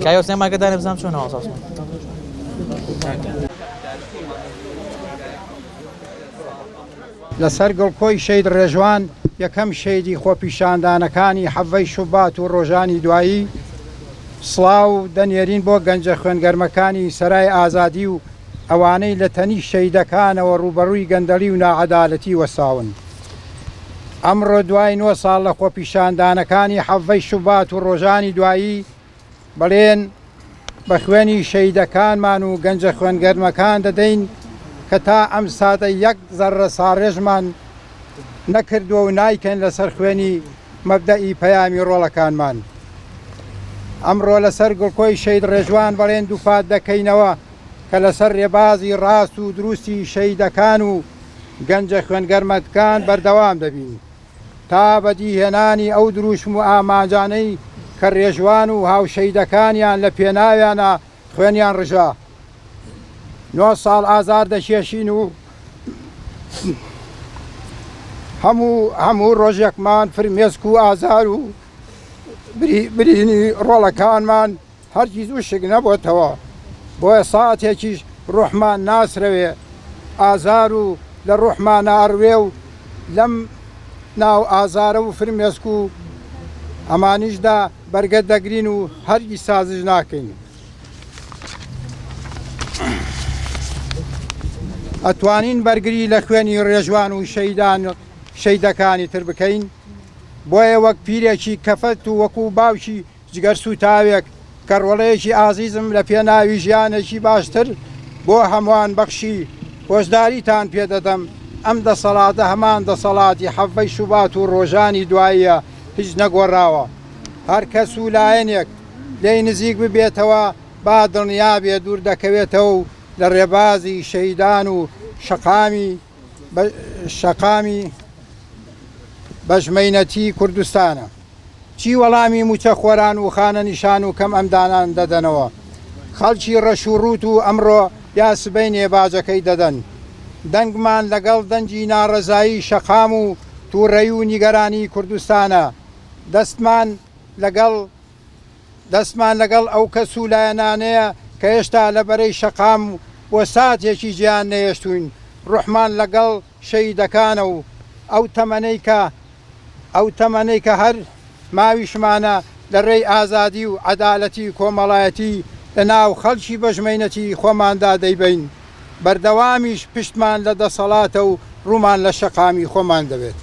کایو سیم اگه داره بزنم چون آساس لەسەر گڵکۆی شەید ڕێژوان یەکەم شەیدی خۆپیشاندانەکانی حەڤەی شوبات و ڕۆژانی دوایی سڵاو دەنێرین بۆ گەنجە خوێنگەرمەکانی سەرای ئازادی و ئەوانەی لە تەنی شەیدەکانەوە ڕوبەڕووی گەندەڵی و ناعەدالەتی وەساون. ئەمڕۆ دوای 9 ساڵ لە خۆپیشاندانەکانی حەڤەی شوبات و ڕۆژانی دوایی بەڵێن بە خوێنی شەیدەکانمان و گەنجە خوێنگەرمەکان دەدەین کە تا ئەم ساتە یەک زەرڕە ساڕێژمان نەکردووە و نایکەن لەسەر خوێنی مەبدەئی پەیامی ڕۆڵەکانمان. ئەمڕۆ لەسەر گڵکۆی شەید ڕێژوان بەڵێن دووپات دەکەینەوە کە لەسەر ڕێبازی ڕاست و دروستی شەیدەکان و گەنجە خوێنگەرمەکان بەردەوام دەبین تا بەدیهێنانی ئەو دروشم و ئامانجانەی کە ڕێژوان و هاوشەیدەکانیان لە پێناویانە خوێنیان ڕژا. 9 ساڵ ئازار دەکێشین و هەموو ڕۆژێکمان فرمێسک و ئازار و برینی ڕۆڵەکانمان هەرگیز وشک نەبووتەوە. بۆیە ساعتێکیش ڕوحمان ناسرەوێ ئازار و لە ڕوحمان ناڕوێ و لەم ناو ئازارە و فرمێسک و ئەمانیشدا بەرگە دەگرین و هەرگیز سازش ناکەین. ئەتوانین بەرگری لە خوێنی ڕێژوان و شەیدەکانی تر بکەین. بۆیە وەک پیرێکی کەفەت و وەکو باوکی جگەر سوتاوێک کە ڕۆڵەیەکی ئازیزم لە پێناوی ژیانێکی باشتر بۆ هەمووان بەخشی خۆشداریتان پێدەدەم. ئەم دەسەڵاتە هەمان دەسەڵاتی حەڤەی شوبات و ڕۆژانی دواییە، هیچ نەگۆڕاوە. هەر کەس و لایەنێک لێی نزیک ببێتەوە با دڵنیا بێ دوور دەکەوێتەوە و لە ڕێبازی شەیدان و شەقامی بەژمەینەتی کوردستانە. چی وەڵامی موچە خۆران و خانە نیشان و کەم ئەمدانان دەدەنەوە. خەڵکی ڕەش و ڕوت و ئەمڕۆ یا سبەی نێباجەکەی دەدەن. دەنگمان لەگەڵ دەنجی ناڕەزایی شەقام و تووڕەی و نیگەرانی کوردستانە. دەستمان لەگەڵ ئەو کەس و لایەنانەیە کە هێشتا لە بەرەی شەقام بۆ ساتێکی گیان نەهێشتوین. ڕوحمان لەگەڵ شەیدەکانە و ئەو تەمەنەی کە هەر ماویشمانە لە ڕێی ئازادی و عەدالەتی کۆمەڵایەتی لە ناو خەڵکی بەژمەینەتی خۆماندا دەیبین. بەردەوامیش پشتمان لە دەسەڵاتە و ڕوومان لە شەقامی خۆمان دەبێت.